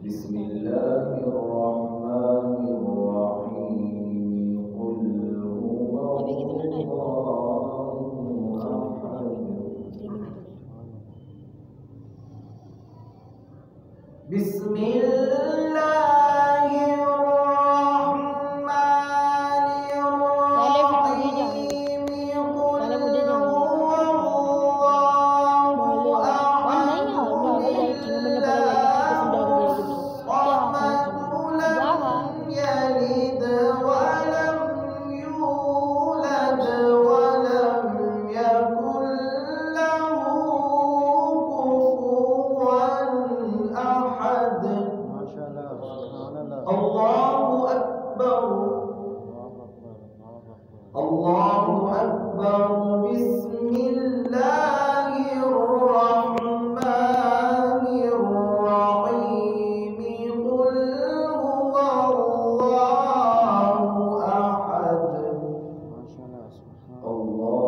بسم الله الرحمن الرحيم قل هو الله أحد بسم الله الرحمن الرحيم قل هو الله أحد يلد ولم يولد ولم يكن له كفوا أحد. الله أكبر الله أكبر. بسم الله الرحمن الرحيم قل هو الله أحد الله